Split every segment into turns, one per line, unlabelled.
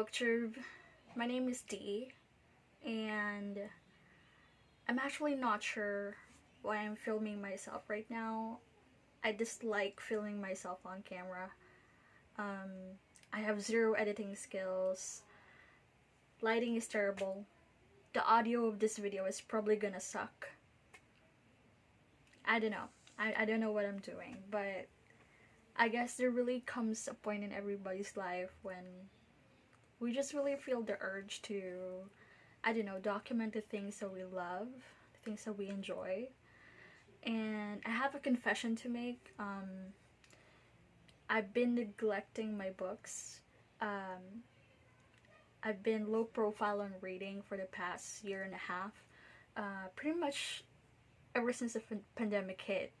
Booktube. My name is Dee, and I'm actually not sure why I'm filming myself right now. I dislike filming myself on camera. I have zero editing skills. Lighting is terrible. The audio of this video is probably gonna suck. I don't know. I don't know what I'm doing, but I guess there really comes a point in everybody's life when we just really feel the urge to, I don't know, document the things that we love, the things that we enjoy. And I have a confession to make. I've been neglecting my books. I've been low profile on reading for the past year and a half. Pretty much ever since the pandemic hit.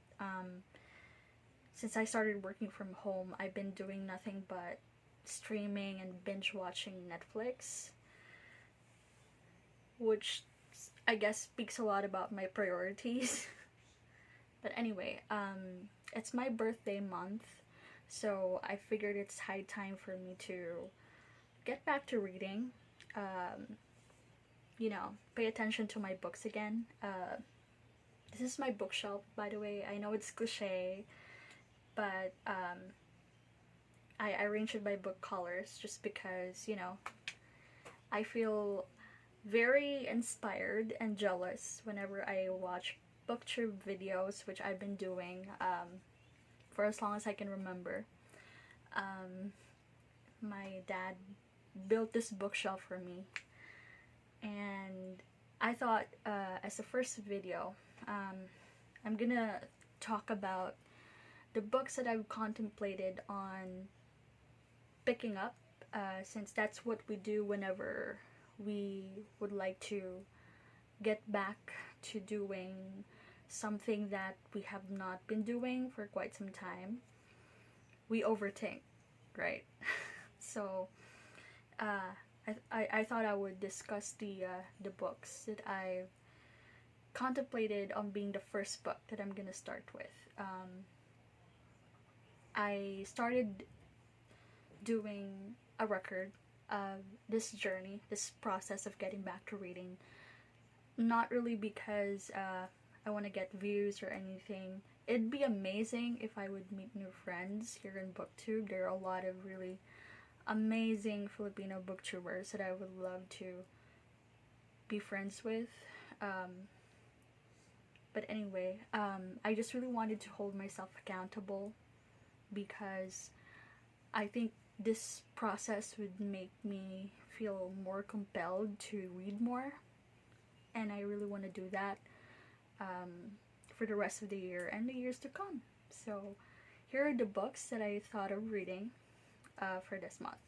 Since I started working from home, I've been doing nothing but streaming and binge watching Netflix, which I guess speaks a lot about my priorities. But anyway, it's my birthday month, so I figured it's high time for me to get back to reading. Pay attention to my books again. This is my bookshelf, by the way. I know it's cliche, but I arrange it by book colors just because, I feel very inspired and jealous whenever I watch booktube videos, which I've been doing for as long as I can remember. My dad built this bookshelf for me, and I thought as a first video, I'm gonna talk about the books that I've contemplated on picking up, since that's what we do whenever we would like to get back to doing something that we have not been doing for quite some time. We overthink, right? So I thought I would discuss the books that I contemplated on being the first book that I'm gonna start with. I started doing a record of this journey, this process of getting back to reading. Not really because I want to get views or anything. It'd be amazing if I would meet new friends here in BookTube. There are a lot of really amazing Filipino booktubers that I would love to be friends with. But anyway, I just really wanted to hold myself accountable because I think this process would make me feel more compelled to read more, and I really want to do that for the rest of the year and the years to come. So here are the books that I thought of reading for this month.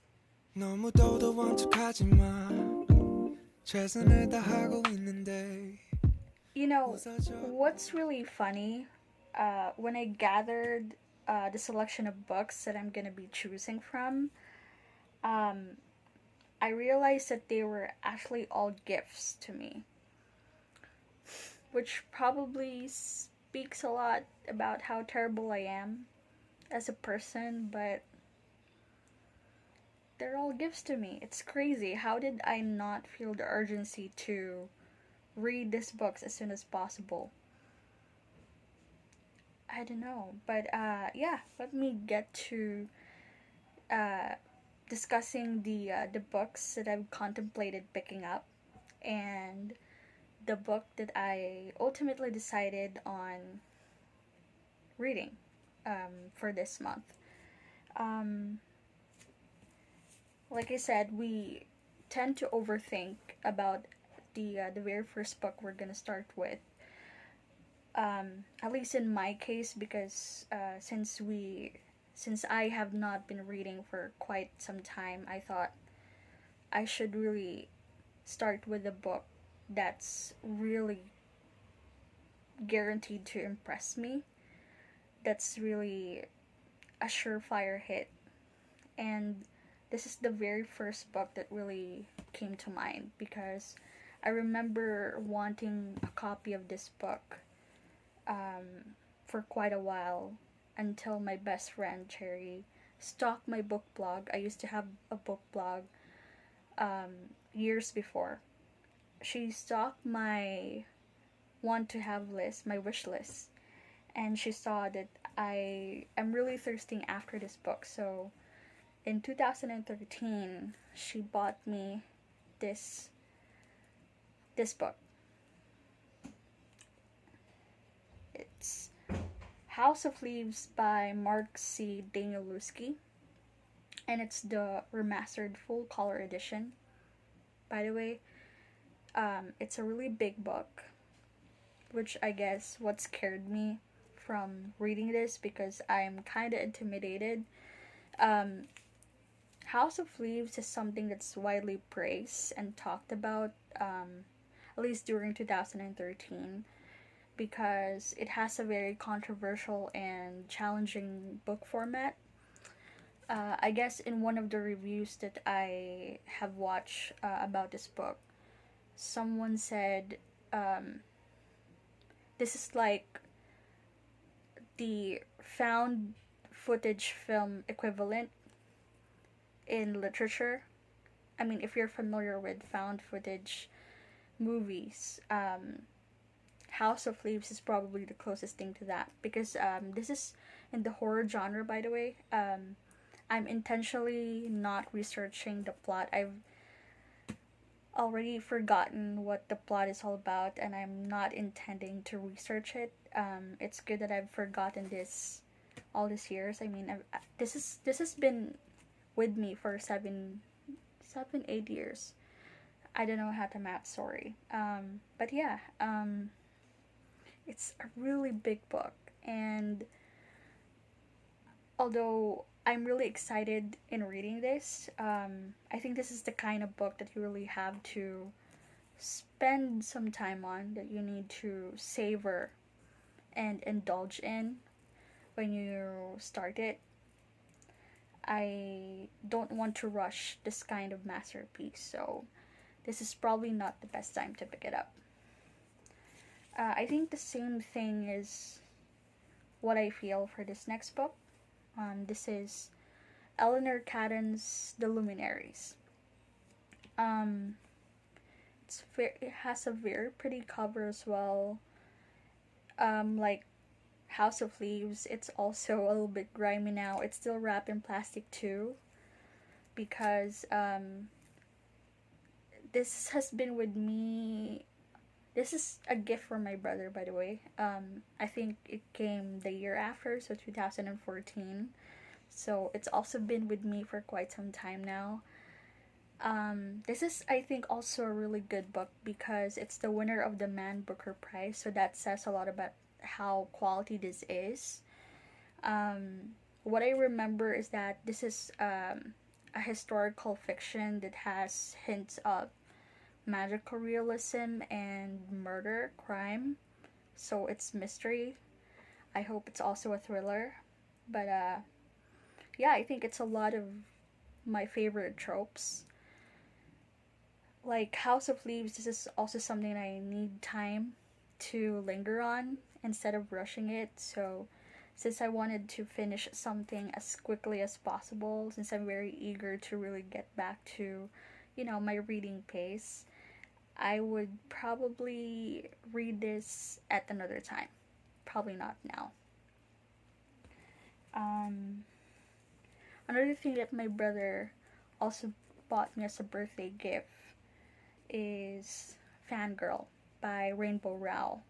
너무 척하지 마. 최선을 다하고 있는데. What's really funny, when I gathered the selection of books that I'm gonna be choosing from, I realized that they were actually all gifts to me, which probably speaks a lot about how terrible I am as a person, but they're all gifts to me. It's crazy. How did I not feel the urgency to read these books as soon as possible? I don't know, but let me get to discussing the books that I've contemplated picking up, and the book that I ultimately decided on reading for this month. Like I said, we tend to overthink about the very first book we're gonna start with. At least in my case, because since I have not been reading for quite some time, I thought I should really start with a book that's really guaranteed to impress me, that's really a surefire hit. And this is the very first book that really came to mind because I remember wanting a copy of this book for quite a while, until my best friend Cherry stalked my book blog. I used to have a book blog years before. She stalked my want to have list, my wish list, and she saw that I am really thirsting after this book. So in 2013, she bought me this book. It's House of Leaves by Mark C. Danielski, and it's the remastered full color edition. By the way, it's a really big book, which I guess what scared me from reading this because I'm kind of intimidated. Um, House of Leaves is something that's widely praised and talked about, at least during 2013, because it has a very controversial and challenging book format. I guess in one of the reviews that I have watched about this book, someone said this is like the found footage film equivalent in literature. I mean, if you're familiar with found footage movies, House of Leaves is probably the closest thing to that because this is in the horror genre, by the way. I'm intentionally not researching the plot. I've already forgotten what the plot is all about, and I'm not intending to research it. It's good that I've forgotten this all these years. I mean, this has been with me for 8 years. I don't know how to math. Sorry. But yeah. It's a really big book, and although I'm really excited in reading this, I think this is the kind of book that you really have to spend some time on, that you need to savor and indulge in when you start it. I don't want to rush this kind of masterpiece, so this is probably not the best time to pick it up. I think the same thing is what I feel for this next book. This is Eleanor Catton's The Luminaries. It has a very pretty cover as well. Like House of Leaves, it's also a little bit grimy now. It's still wrapped in plastic too, because this has been with me. This is a gift from my brother, by the way. I think it came the year after, so 2014. So it's also been with me for quite some time now. This is, I think, also a really good book because it's the winner of the Man Booker Prize, so that says a lot about how quality this is. What I remember is that this is a historical fiction that has hints of magical realism and murder, crime, so it's mystery. I hope it's also a thriller, but yeah, I think it's a lot of my favorite tropes. Like House of Leaves, this is also something I need time to linger on instead of rushing it. So since I wanted to finish something as quickly as possible, since I'm very eager to really get back to, my reading pace, I would probably read this at another time. Probably not now. Another thing that my brother also bought me as a birthday gift is Fangirl by Rainbow Rowell.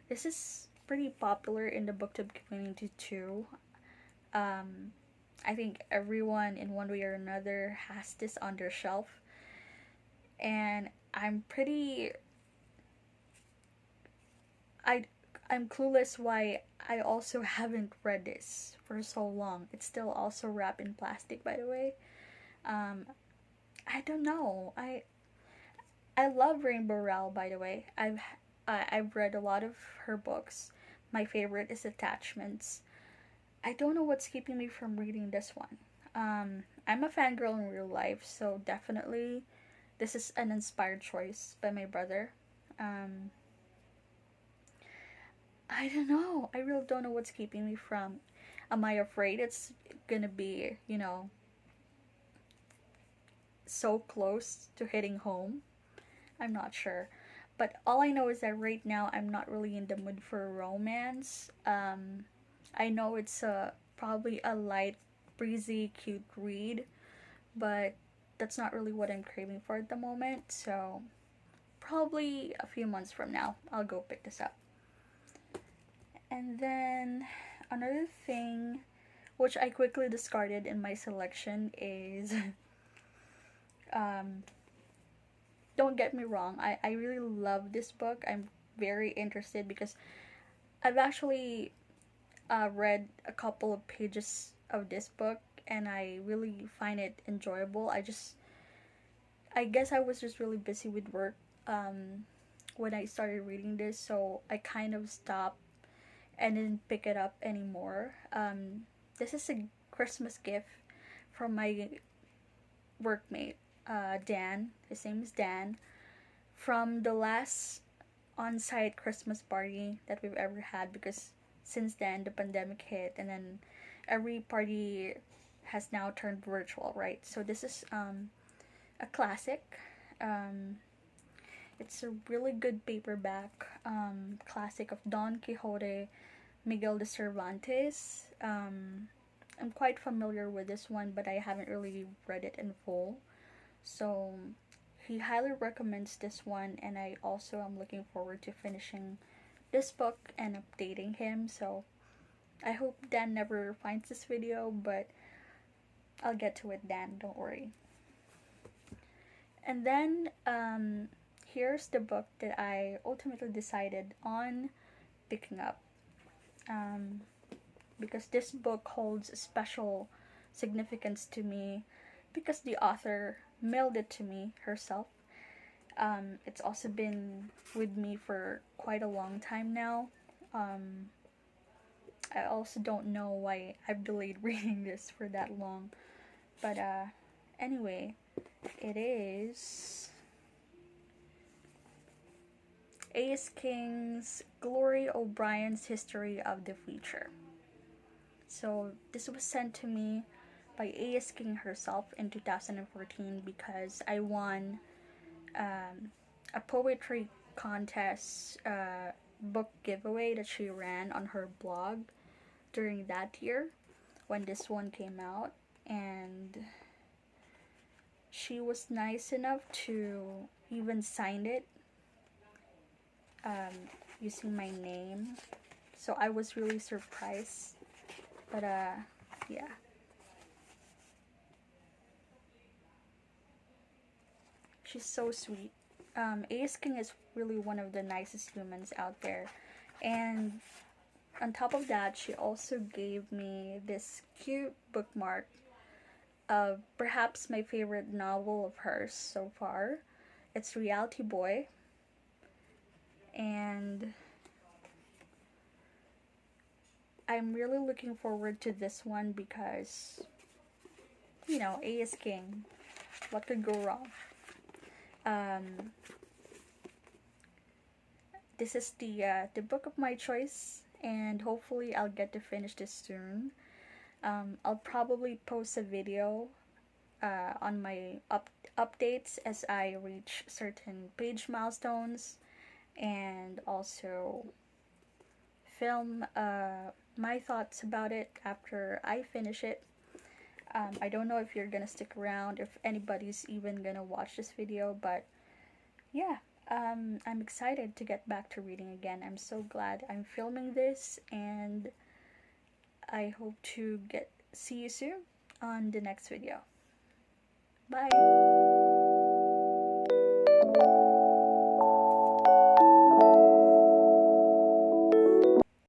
This is pretty popular in the booktube community too. I think everyone in one way or another has this on their shelf, and I'm clueless why I also haven't read this for so long. It's still also wrapped in plastic, by the way. I don't know. I love Rainbow Rowell, by the way. I've read a lot of her books. My favorite is Attachments. I don't know what's keeping me from reading this one. I'm a fangirl in real life, so definitely this is an inspired choice by my brother. I don't know. I really don't know what's keeping me from. Am I afraid it's gonna be, so close to hitting home. I'm not sure. But all I know is that right now I'm not really in the mood for romance. I know it's probably a light, breezy, cute read, but that's not really what I'm craving for at the moment. So probably a few months from now, I'll go pick this up. And then another thing which I quickly discarded in my selection is don't get me wrong, I really love this book. I'm very interested because I've actually read a couple of pages of this book and I really find it enjoyable. I guess I was just really busy with work when I started reading this, so I kind of stopped and didn't pick it up anymore. This is a Christmas gift from my workmate, Dan. His name is Dan. From the last on-site Christmas party that we've ever had, because since then the pandemic hit and then every party has now turned virtual, right? So this is a classic. It's a really good paperback classic of Don Quixote, Miguel de Cervantes. I'm quite familiar with this one, but I haven't really read it in full. So he highly recommends this one, and I also am looking forward to finishing this book and updating him. So I hope Dan never finds this video, but I'll get to it, Dan, don't worry. And then here's the book that I ultimately decided on picking up. Because this book holds special significance to me because the author mailed it to me herself. It's also been with me for quite a long time now. I also don't know why I've delayed reading this for that long. But anyway, it is A.S. King's Glory O'Brien's History of the Future. So this was sent to me by A.S. King herself in 2014 because I won a poetry contest book giveaway that she ran on her blog during that year when this one came out, and she was nice enough to even sign it using my name, so I was really surprised. But yeah, she's so sweet. A.S. King is really one of the nicest humans out there, and on top of that, she also gave me this cute bookmark of perhaps my favorite novel of hers so far. It's Reality Boy, and I'm really looking forward to this one because, you know, A.S. King, what could go wrong? This is the book of my choice, and hopefully I'll get to finish this soon. I'll probably post a video on my updates as I reach certain page milestones, and also film my thoughts about it after I finish it. I don't know if you're gonna stick around, if anybody's even gonna watch this video, but yeah, I'm excited to get back to reading again. I'm so glad I'm filming this, and I hope to see you soon on the next video. Bye!